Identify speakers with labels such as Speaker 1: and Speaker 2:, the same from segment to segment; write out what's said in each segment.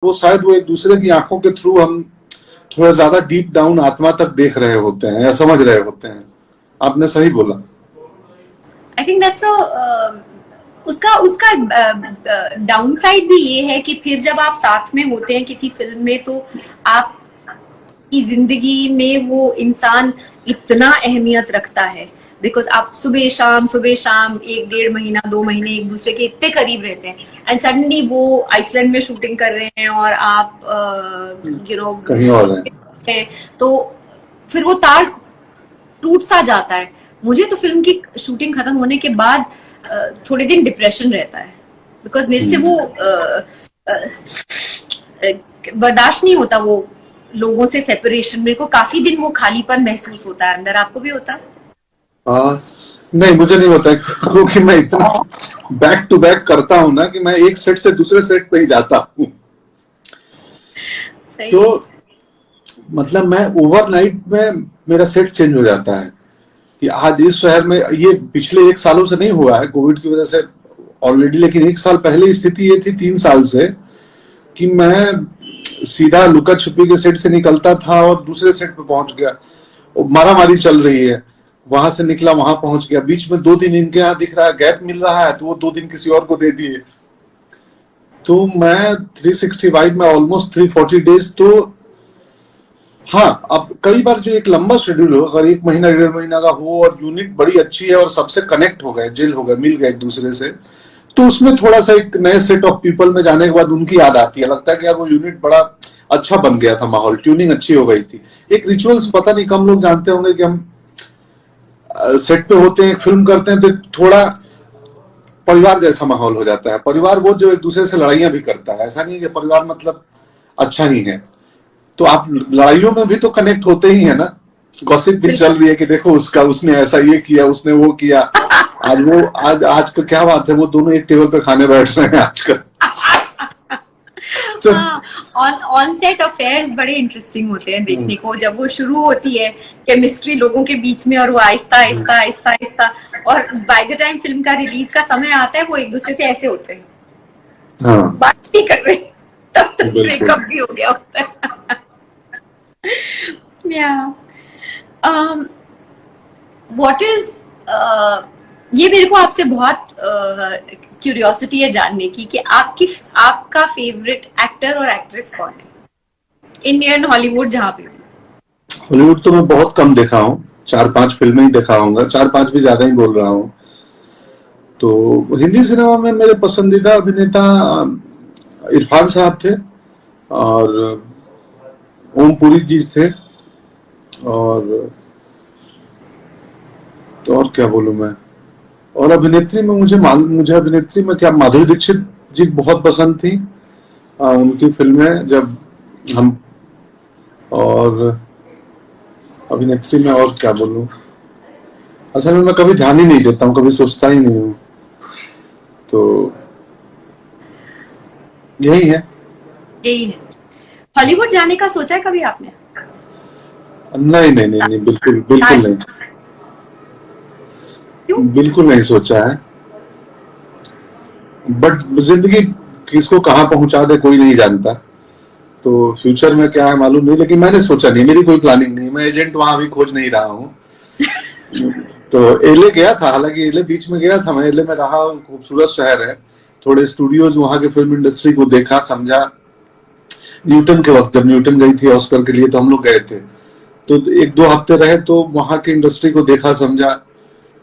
Speaker 1: वो शायद वो एक दूसरे की आंखों के थ्रू हम थोड़ा ज्यादा डीप डाउन आत्मा तक देख रहे होते हैं या समझ रहे होते हैं। आपने सही बोला।
Speaker 2: आई थिंक दैट्स उसका उसका डाउन साइड भी ये है कि फिर जब आप साथ में होते हैं किसी फिल्म में, तो आपकी जिंदगी में वो इंसान इतना अहमियत रखता है, बिकॉज आप सुबह शाम 1-1.5 महीना 2 महीने एक दूसरे के इतने करीब रहते हैं, एंड सडनली वो आइसलैंड में शूटिंग कर रहे हैं और आप
Speaker 1: कहीं और है।
Speaker 2: तो फिर वो तार टूट सा जाता है। मुझे तो फिल्म की शूटिंग खत्म होने के बाद थोड़े दिन डिप्रेशन रहता है, बिकॉज मेरे से वो बर्दाश्त नहीं होता, वो लोगों से सेपरेशन। मेरे को काफी दिन वो खालीपन महसूस होता है अंदर। आपको भी होता है?
Speaker 1: नहीं, मुझे नहीं होता क्योंकि मैं इतना बैक टू बैक करता हूँ ना कि मैं एक सेट से दूसरे सेट पे ही जाता हूँ। तो मतलब मैं ओवरनाइट में मेरा सेट चेंज हो जाता है कि आज इस शहर में, ये पिछले 1 सालों से नहीं हुआ है कोविड की वजह से ऑलरेडी, लेकिन 1 साल पहले स्थिति ये थी 3 साल से कि मैं सीधा लुका छुपी के सेट से निकलता था और दूसरे सेट पे पहुंच गया, मारा मारी चल रही है, वहां से निकला वहां पहुंच गया, बीच में 2 दिन इनके यहाँ दिख रहा है गैप मिल रहा है तो वो 2 दिन किसी और को दे दिए। तो मैं 365 में ऑलमोस्ट 340 डेज। तो हाँ, अब कई बार जो एक लंबा शेड्यूल हो, अगर 1 महीना 1.5 महीना का हो और यूनिट बड़ी अच्छी है और सबसे कनेक्ट हो गए, जेल हो गए, मिल गए एक दूसरे से, तो उसमें थोड़ा सा एक नए सेट ऑफ पीपल में जाने के बाद उनकी याद आती है, लगता है कि यार वो यूनिट बड़ा अच्छा बन गया था, माहौल ट्यूनिंग अच्छी हो गई थी। एक रिचुअल्स पता नहीं कम लोग जानते होंगे कि हम सेट पे होते हैं, फिल्म करते हैं तो थोड़ा परिवार जैसा माहौल हो जाता है। परिवार वो जो एक दूसरे से लड़ाइयां भी करता है, ऐसा नहीं है कि परिवार मतलब अच्छा ही है। तो आप लड़ाइयों में भी तो कनेक्ट होते ही है ना, गॉसिप भी चल रही है कि देखो उसका, उसने ऐसा ये किया, उसने वो किया। आज का क्या बात है, वो दोनों एक टेबल पे खाने बैठ रहे हैं आजकल।
Speaker 2: तो ऑन सेट अफेयर्स बड़े इंटरेस्टिंग होते हैं देखने को, जब वो शुरू होती है केमिस्ट्री लोगों के बीच में, और वो आहिस्ता आहिस्ता आहिस्ता आहिस्ता, और बाय द टाइम फिल्म का रिलीज का समय आता है वो एक दूसरे से ऐसे होते हैं, बात नहीं कर रहे, तब तक ब्रेकअप भी हो गया होता है। व्हाट इज ये मेरे को आपसे बहुत क्यूरियोसिटी है जानने की कि आपका फेवरेट एक्टर और एक्ट्रेस कौन है, इंडियन हॉलीवुड जहाँ पे भी?
Speaker 1: हॉलीवुड तो मैं बहुत कम देखा हूँ, 4-5 फिल्में ही देखा होगा, 4-5 भी ज्यादा ही बोल रहा हूँ। तो हिंदी सिनेमा में मेरे पसंदीदा अभिनेता इरफान साहब थे और ओम पुरी जी थे, और तो और क्या बोलूं मैं। और अभिनेत्री में मुझे अभिनेत्री में क्या, माधुरी दीक्षित जी बहुत पसंद थी, उनकी फिल्में जब हम। और अभिनेत्री में और क्या बोलूं, असल में मैं कभी ध्यान ही नहीं देता हूँ, कभी सोचता ही नहीं हूँ, तो यही है।
Speaker 2: हॉलीवुड जाने का सोचा है कभी आपने?
Speaker 1: नहीं नहीं नहीं नहीं, बिल्कुल बिल्कुल नहीं। क्यों? बिल्कुल नहीं सोचा है, बट जिंदगी किसको कहाँ पहुंचा दे कोई नहीं जानता, तो फ्यूचर में क्या है मालूम नहीं, लेकिन मैंने सोचा नहीं, मेरी कोई प्लानिंग नहीं, मैं एजेंट वहां भी खोज नहीं रहा हूँ। तो एले गया था, हालांकि एले बीच में गया था मैं, एले में रहा, खूबसूरत शहर है, थोड़े स्टूडियोज वहां के फिल्म इंडस्ट्री को देखा समझा। न्यूटन के वक्त, जब न्यूटन गई थी ऑस्कर के लिए तो हम लोग गए थे, तो 1-2 हफ्ते रहे, तो वहां की इंडस्ट्री को देखा समझा,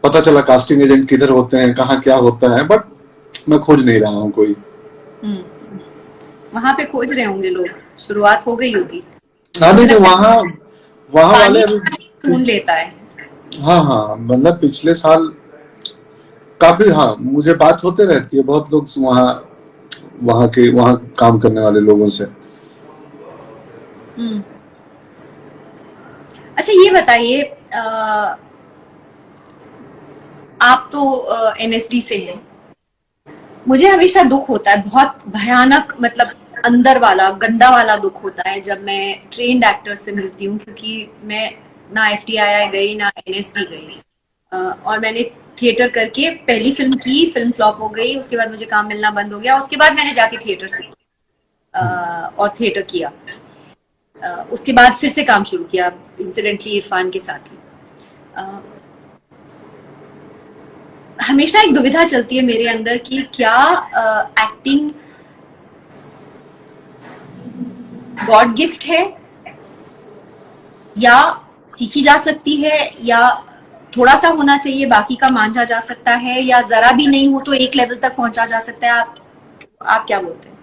Speaker 1: पता चला कास्टिंग एजेंट किधर होते हैं, कहाँ क्या होता है, बट मैं खोज नहीं रहा हूँ कोई।
Speaker 2: वहां पे खोज रहे होंगे लोग, शुरुआत हो गई होगी।
Speaker 1: हाँ नहीं नहीं, वहाँ वाले
Speaker 2: ढूंढ लेता है।
Speaker 1: हाँ हाँ, मतलब पिछले साल काफी, हाँ मुझे बात होते रहती है बहुत लोग वहाँ काम करने वाले लोगों से।
Speaker 2: अच्छा ये बताइए, आप तो एनएसडी से हैं, मुझे हमेशा दुख होता है, बहुत भयानक, मतलब अंदर वाला गंदा वाला दुख होता है जब मैं ट्रेन्ड एक्टर से मिलती हूँ, क्योंकि मैं ना एफटीआई गई ना एनएसडी गई, और मैंने थिएटर करके पहली फिल्म की, फिल्म फ्लॉप हो गई, उसके बाद मुझे काम मिलना बंद हो गया, उसके बाद मैंने जाके थिएटर सीखा। और थिएटर किया। उसके बाद फिर से काम शुरू किया इंसिडेंटली इरफान के साथ ही। हमेशा एक दुविधा चलती है मेरे अंदर कि क्या एक्टिंग गॉड गिफ्ट है या सीखी जा सकती है, या थोड़ा सा होना चाहिए बाकी का मांझा जा सकता है, या जरा भी नहीं हो तो एक लेवल तक पहुंचा जा सकता है? आप क्या बोलते हैं?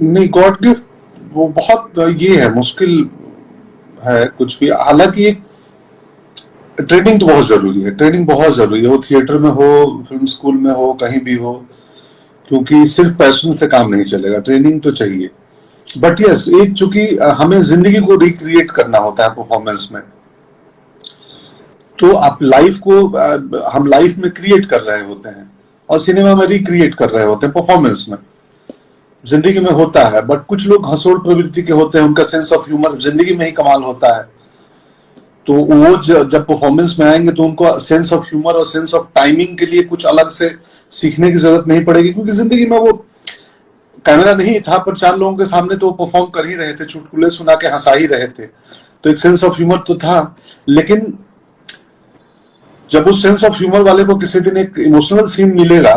Speaker 1: नहीं, गॉड गिफ्ट वो बहुत ये है, मुश्किल है कुछ भी। हालांकि एक ट्रेनिंग तो बहुत जरूरी है, ट्रेनिंग बहुत जरूरी है, वो थिएटर में हो, फिल्म स्कूल में हो, कहीं भी हो, क्योंकि सिर्फ पैशन से काम नहीं चलेगा, ट्रेनिंग तो चाहिए। बट यस, एक चूंकि हमें जिंदगी को रिक्रिएट करना होता है परफॉर्मेंस में, तो आप लाइफ को हम लाइफ में क्रिएट कर रहे होते हैं और सिनेमा में रिक्रिएट कर रहे होते हैं परफॉर्मेंस में। जिंदगी में होता है, बट कुछ लोग हंसोड़ प्रवृत्ति के होते हैं, उनका सेंस ऑफ ह्यूमर जिंदगी में ही कमाल होता है, तो वो जब परफॉर्मेंस में आएंगे तो उनको सेंस ऑफ ह्यूमर और सेंस ऑफ टाइमिंग के लिए कुछ अलग से सीखने की जरूरत नहीं पड़ेगी, क्योंकि जिंदगी में वो कैमरा नहीं था पर 4 लोगों के सामने तो वो परफॉर्म कर ही रहे थे, चुटकुले सुना के हंसा ही रहे थे, तो एक सेंस ऑफ ह्यूमर तो था। लेकिन जब उस सेंस ऑफ ह्यूमर वाले को किसी दिन एक इमोशनल सीन मिलेगा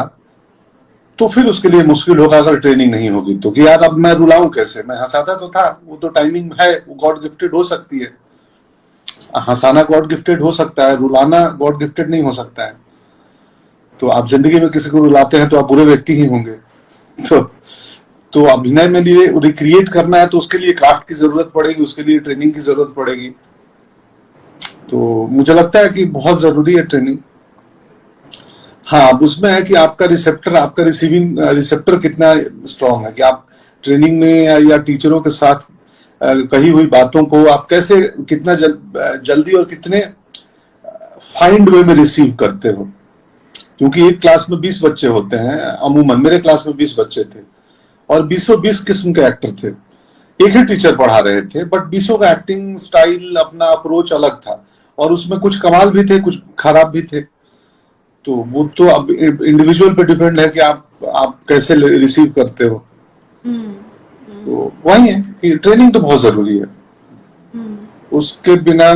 Speaker 1: तो फिर उसके लिए मुश्किल होगा अगर ट्रेनिंग नहीं होगी तो, कि यार अब मैं रुलाऊं कैसे, मैं हंसाता तो था, वो तो टाइमिंग है, वो गॉड गिफ्टेड हो सकती है, हंसाना गॉड गिफ्टेड हो सकता है, रुलाना गॉड गिफ्टेड नहीं हो सकता है। तो आप जिंदगी में किसी को रुलाते हैं तो आप बुरे व्यक्ति ही होंगे। तो अभिनय में लिए रिक्रिएट करना है तो उसके लिए क्राफ्ट की जरूरत पड़ेगी, उसके लिए ट्रेनिंग की जरूरत पड़ेगी। तो मुझे लगता है कि बहुत जरूरी है ट्रेनिंग। हाँ, अब उसमें है कि आपका रिसेप्टर, आपका रिसीविंग रिसेप्टर कितना स्ट्रांग है, कि आप ट्रेनिंग में या टीचरों के साथ कही हुई बातों को आप कैसे, कितना जल्दी और कितने फाइंड वे में रिसीव करते हो। क्योंकि एक क्लास में 20 बच्चे होते हैं, अमूमन मेरे क्लास में 20 बच्चे थे और 20 किस्म के एक्टर थे, एक ही टीचर पढ़ा रहे थे, बट 20 का एक्टिंग स्टाइल, अपना अप्रोच अलग था, और उसमें कुछ कमाल भी थे, कुछ खराब भी थे। तो वो तो अब इंडिविजुअल पे डिपेंड है कि आप कैसे रिसीव करते हो। तो वही है कि ट्रेनिंग तो बहुत जरूरी है, उसके बिना।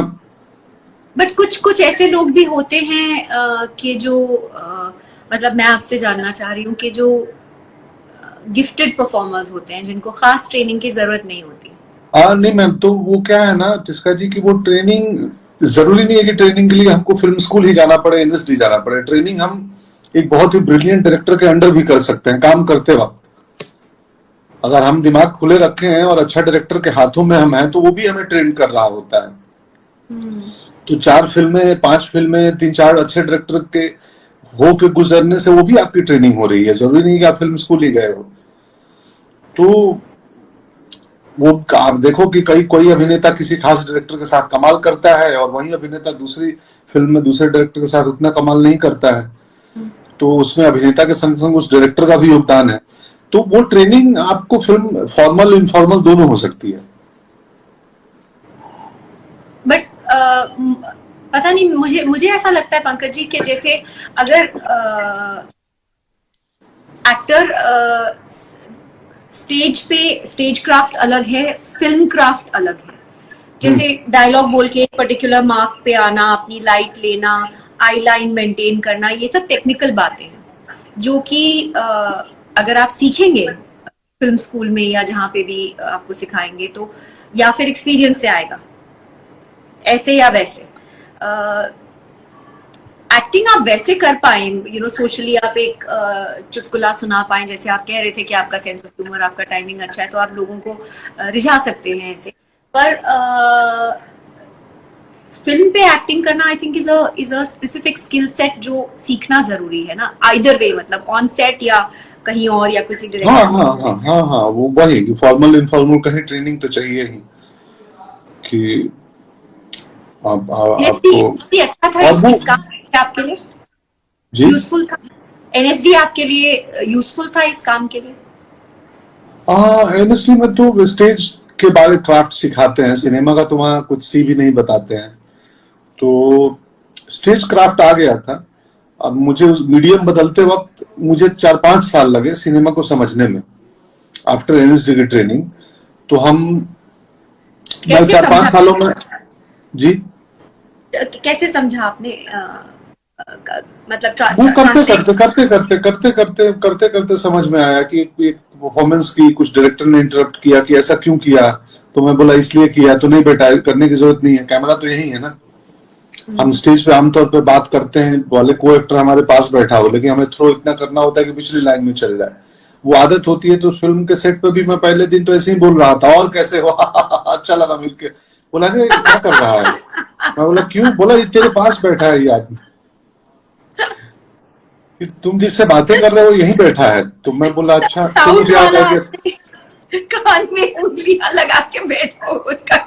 Speaker 2: बट कुछ ऐसे लोग भी होते हैं कि जो मतलब मैं आपसे जानना चाह रही हूँ कि जो गिफ्टेड परफॉर्मर्स होते हैं, जिनको खास ट्रेनिंग की जरूरत नहीं होती।
Speaker 1: नहीं मैम, तो वो क्या है ना टिस्का जी, कि वो ट्रेनिंग जरूरी नहीं है कि ट्रेनिंग के लिए हमको फिल्म स्कूल ही जाना पड़े, एनएसडी जाना पड़े। ट्रेनिंग हम एक बहुत ही ब्रिलियंट डायरेक्टर के अंडर भी कर सकते हैं काम करते वक्त। अगर हम दिमाग खुले रखे हैं और अच्छा डायरेक्टर के हाथों में हम हैं तो वो भी हमें ट्रेन कर रहा होता है। तो 4 फिल्में, 5 फिल्में, 3-4 अच्छे डायरेक्टर के हो के गुजरने से वो भी आपकी ट्रेनिंग हो रही है, जरूरी नहीं कि आप फिल्म स्कूल ही गए हो। तो वो आप देखो कि कोई अभिनेता किसी खास डायरेक्टर के साथ कमाल करता है और वही अभिनेता दूसरी फिल्म में दूसरे डायरेक्टर के साथ उतना कमाल नहीं करता है, तो उसमें अभिनेता के संग संग उस डायरेक्टर का भी योगदान है। तो वो ट्रेनिंग आपको फिल्म फॉर्मल इनफॉर्मल दोनों हो सकती है।
Speaker 2: बट पता नहीं, मुझे ऐसा लगता है पंकज जी कि जैसे अगर एक्टर स्टेज क्राफ्ट अलग है, फिल्म क्राफ्ट अलग है। जैसे डायलॉग बोल के एक पर्टिकुलर मार्क पे आना, अपनी लाइट लेना, आई लाइन मेंटेन करना, ये सब टेक्निकल बातें हैं जो कि अगर आप सीखेंगे फिल्म स्कूल में या जहां पे भी आपको सिखाएंगे तो, या फिर एक्सपीरियंस से आएगा, ऐसे या वैसे। एक्टिंग आप वैसे कर पाए, सोशली आप एक चुटकुला सुना पाए, जैसे आप कह रहे थे कि आपका सेंस ऑफ ह्यूमर, आपका टाइमिंग अच्छा है, तो आप लोगों को रिझा सकते हैं ऐसे। पर फिल्म पे एक्टिंग करना I think is a specific skill set जो सीखना जरूरी है ना, आइदर वे, मतलब ऑन सेट या कहीं और या किसी डायरेक्टर।
Speaker 1: हाँ, वो वही कि फॉर्मल इनफॉर्मल कहीं ट्रेनिंग तो चाहिए ही, कि आपको
Speaker 2: अच्छा था आपके लिए, यूजफुल था एनएसडी आपके लिए, यूजफुल था इस काम के लिए?
Speaker 1: एनएसडी में तो स्टेज के बारे क्राफ्ट सिखाते हैं, सिनेमा का तो वहाँ कुछ सी भी नहीं बताते हैं, तो स्टेज क्राफ्ट आ गया था। अब मुझे उस मीडियम बदलते वक्त मुझे 4-5 साल लगे सिनेमा को समझने में, आफ्टर एनएस डिग्री ट्रेनिंग। तो मैं
Speaker 2: कैसे
Speaker 1: 4-5
Speaker 2: समझा?
Speaker 1: सालों में, जी,
Speaker 2: कैसे समझा आपने? मतलब
Speaker 1: वो करते
Speaker 2: ट्रांसलेट?
Speaker 1: करते करते करते करते करते करते करते समझ में आया कि एक परफॉर्मेंस की कुछ डायरेक्टर ने इंटरप्ट किया कि ऐसा क्यों किया, तो मैं बोला इसलिए किया। तो नहीं बेटा, करने की जरूरत नहीं है, कैमरा तो यही है ना। हम स्टेज पे आमतौर पे बात करते हैं, वाले को एक्टर हमारे पास बैठा हो, लेकिन हमें थ्रो इतना करना होता है कि पिछली लाइन में चल जाए। वो आदत होती है। तो फिल्म के सेट पे भी मैं पहले दिन तो ऐसे ही बोल रहा था, और कैसे हो अच्छा लगा मिलके। बोला अरे क्या कर रहा है? मैं बोला क्यों? बोला ये तेरे पास बैठा है ये आदमी, कि तुम जिससे बातें कर रहे हो यहीं बैठा है। तो मैं बोला अच्छा। तो
Speaker 2: साउथ
Speaker 1: मुझे याद
Speaker 2: वाला
Speaker 1: आ गया।
Speaker 2: आपने कान में उंगलियां लगा के बैठा हो उसका।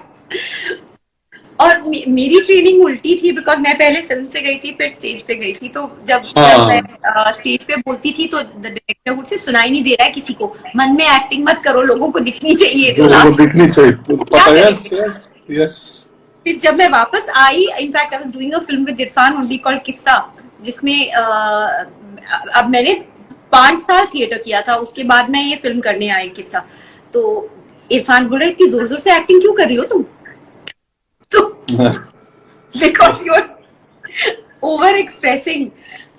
Speaker 2: और मेरी ट्रेनिंग उल्टी थी, बिकॉज मैं पहले फिल्म से गई थी, फिर स्टेज पे गई थी। तो जब जब मैं
Speaker 1: हाँ,
Speaker 2: स्टेज पे बोलती थी तो डायरेक्टर मुझसे सुनाई नहीं दे रहा है किसी को, मन में एक्टिंग मत करो, लोगों को दिखनी चाहिए
Speaker 1: लोगों को
Speaker 2: लास्ट में
Speaker 1: दिखनी चाहिए,
Speaker 2: क्या
Speaker 1: पता। यस
Speaker 2: करेंगे।
Speaker 1: Yes yes.
Speaker 2: फिर जब मैं वापस आई, in fact I was doing a film with Irrfan only called Qissa, जिसमें अब मैंने 5 साल थिएटर किया था, उसके बाद मैं ये फिल्म करने आई किस्सा। तो इरफान बोल रहे इतनी जोर जोर से एक्टिंग क्यों कर रही हो तुम? तो because you are over expressing,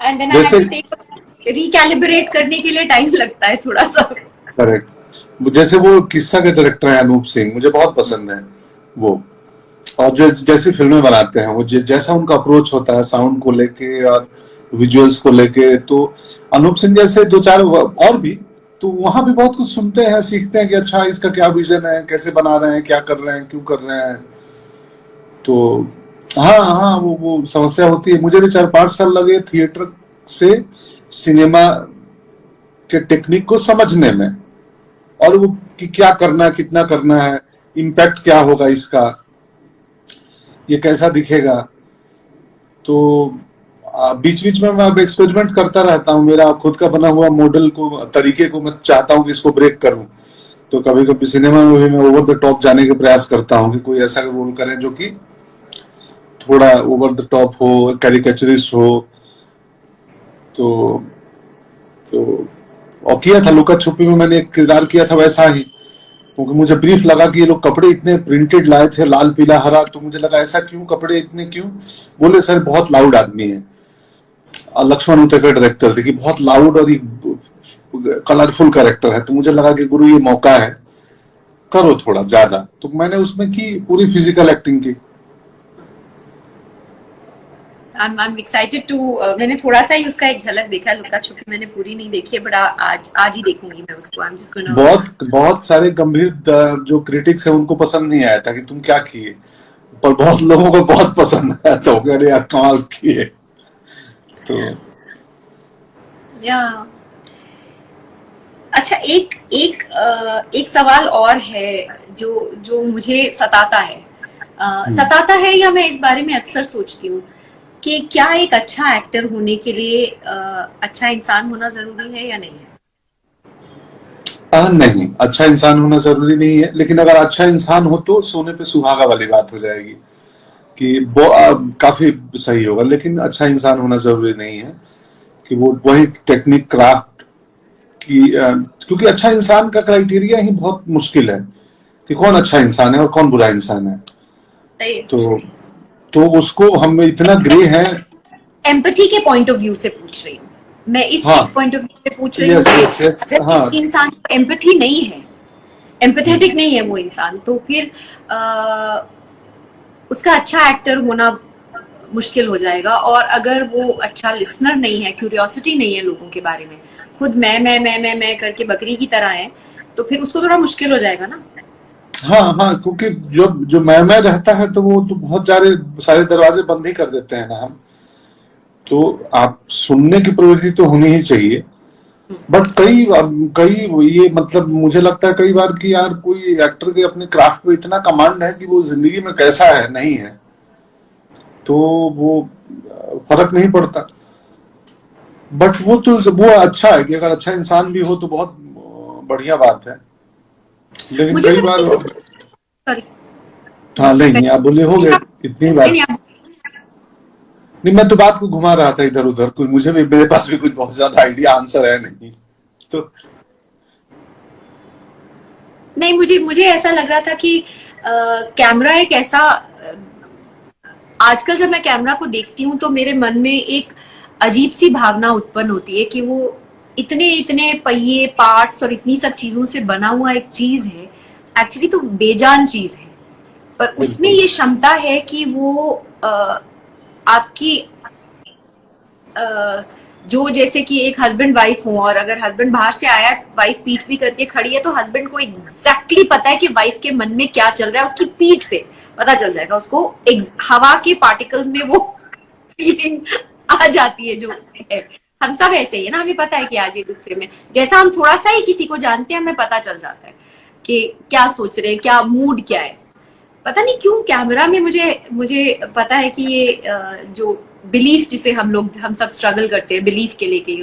Speaker 2: and then I had
Speaker 1: जैसे
Speaker 2: टू टेक, रिकैलिब्रेट करने के लिए टाइम लगता है थोड़ा सा।
Speaker 1: करेक्ट, जैसे वो किस्सा के डायरेक्टर हैं अनूप सिंह, मुझे बहुत पसंद है वो। और जो जैसी फिल्में बनाते हैं वो, जैसा उनका अप्रोच होता है साउंड को लेके और विजुअल्स को लेके, तो अनूप सिंह जैसे दो चार और भी, तो वहां भी बहुत कुछ सुनते हैं, सीखते हैं कि अच्छा इसका क्या विजन है, कैसे बना रहे हैं, क्या कर रहे हैं, क्यों कर रहे हैं। तो हाँ हाँ, वो समस्या होती है। मुझे भी 4-5 साल लगे थिएटर से सिनेमा के टेक्निक को समझने में, और वो कि क्या करना है, कितना करना है, इम्पैक्ट क्या होगा इसका, ये कैसा दिखेगा। तो बीच बीच में मैं अब एक्सपेरिमेंट करता रहता हूँ। मेरा खुद का बना हुआ मॉडल को, तरीके को मैं चाहता हूँ कि इसको ब्रेक करूं। तो कभी कभी सिनेमा में भी मैं ओवर द टॉप जाने के प्रयास करता हूँ कि कोई ऐसा रोल करें जो कि थोड़ा ओवर द टॉप हो, कैरिकेचरिस्ट हो। तो तो और किया था लुका छुपी में, मैंने एक किरदार किया था वैसा ही, क्योंकि मुझे ब्रीफ लगा कि ये लोग कपड़े इतने प्रिंटेड लाए थे, लाल पीला हरा। तो मुझे लगा ऐसा क्यों, कपड़े इतने क्यों? बोले सर बहुत लाउड आदमी है। और लक्ष्मण उतेकर डायरेक्टर थे कि बहुत लाउड और कलरफुल कैरेक्टर है। तो मुझे लगा कि गुरु ये मौका है, करो थोड़ा ज्यादा। तो मैंने उसमें की पूरी फिजिकल एक्टिंग की।
Speaker 2: I'm excited to मैंने थोड़ा सा ही उसका एक झलक देखा, लुका छुपी मैंने पूरी नहीं देखी है, बट आज आज ही देखूंगी मैं उसको। I'm just gonna
Speaker 1: बहुत बहुत सारे गंभीर जो क्रिटिक्स है उनको पसंद नहीं आया था कि तुम क्या किए, पर बहुत लोगों को बहुत पसंद आया। तो कह रहे यार कमाल किए। तो
Speaker 2: या अच्छा, एक सवाल और है जो जो मुझे सताता है, सताता है, या मैं इस बारे में अक्सर सोचती हूँ कि क्या एक अच्छा एक्टर होने के लिए अच्छा इंसान होना जरूरी है या नहीं है?
Speaker 1: नहीं, अच्छा इंसान होना जरूरी नहीं है, लेकिन अगर अच्छा इंसान हो तो सोने पे सुहागा वाली बात हो जाएगी कि वो काफी सही होगा। लेकिन अच्छा इंसान होना जरूरी नहीं है कि वो वही टेक्निक क्राफ्ट की, क्योंकि अच्छा इंसान का क्राइटेरिया ही बहुत मुश्किल है कि कौन अच्छा इंसान है और कौन बुरा इंसान है। तो तो उसको हम इतना ग्रे है।
Speaker 2: एम्पैथी के पॉइंट ऑफ व्यू से पूछ रही हूँ मैं, इस
Speaker 1: हाँ,
Speaker 2: पॉइंट ऑफ व्यू से पूछ रही हूँ
Speaker 1: यस
Speaker 2: कि
Speaker 1: यस यस,
Speaker 2: अगर
Speaker 1: हाँ।
Speaker 2: किसी इंसान को एम्पैथी नहीं है, एम्पैथेटिक नहीं है वो इंसान, तो फिर उसका अच्छा एक्टर होना मुश्किल हो जाएगा। और अगर वो अच्छा लिसनर नहीं है, क्यूरियोसिटी नहीं है लोगों के बारे में, खुद मैं करके बकरी की तरह है, तो फिर उसको थोड़ा मुश्किल हो जाएगा ना।
Speaker 1: हाँ हाँ, क्योंकि जो जो मैं रहता है तो वो तो बहुत सारे दरवाजे बंद ही कर देते हैं ना हम। तो आप सुनने की प्रवृत्ति तो होनी ही चाहिए। बट कई ये मतलब मुझे लगता है कई बार कि यार कोई एक्टर के अपने क्राफ्ट पे इतना कमांड है कि वो जिंदगी में कैसा है नहीं है, तो वो फर्क नहीं पड़ता। बट वो अच्छा है कि अगर अच्छा इंसान भी हो तो बहुत बढ़िया बात है। लेकिन
Speaker 2: मुझे
Speaker 1: कई
Speaker 2: पता
Speaker 1: बार,
Speaker 2: है, सॉरी,
Speaker 1: हाँ नहीं नहीं, आप बोले हो गए, इतनी बात। नहीं, मैं तो बात को घुमा रहा था इधर उधर, कोई मुझे भी, मेरे पास भी कुछ बहुत ज्यादा आइडिया आंसर है नहीं तो।
Speaker 2: नहीं, मुझे मुझे ऐसा लग रहा था कि कैमरा एक ऐसा आजकल जब मैं कैमरा को देखती हूँ तो मेरे मन में एक अजीब सी भावना उत्पन्न होती है कि वो इतने इतने पहिए पार्ट्स और इतनी सब चीजों से बना हुआ एक चीज है, एक्चुअली तो बेजान चीज है, पर उसमें
Speaker 1: बिल्कुल।
Speaker 2: ये क्षमता है कि वो आपकी जो जैसे कि एक हस्बैंड वाइफ हो और अगर हस्बैंड बाहर से आया, वाइफ पीठ भी करके खड़ी है, तो हस्बैंड को एग्जैक्टली पता है कि वाइफ के मन में क्या चल रहा है, उसकी पीठ से पता चल जाएगा उसको, हवा के पार्टिकल्स में वो फीलिंग आ जाती है जो है। हम सब ऐसे ही है ना, हमें पता है कि आज ये गुस्से में, जैसा हम थोड़ा सा ही किसी को जानते हैं हमें पता चल जाता है कि क्या सोच रहे हैं, क्या मूड क्या है। पता नहीं क्यों कैमरा में मुझे मुझे पता है कि ये जो बिलीफ जिसे हम सब स्ट्रगल करते हैं बिलीफ के लेके,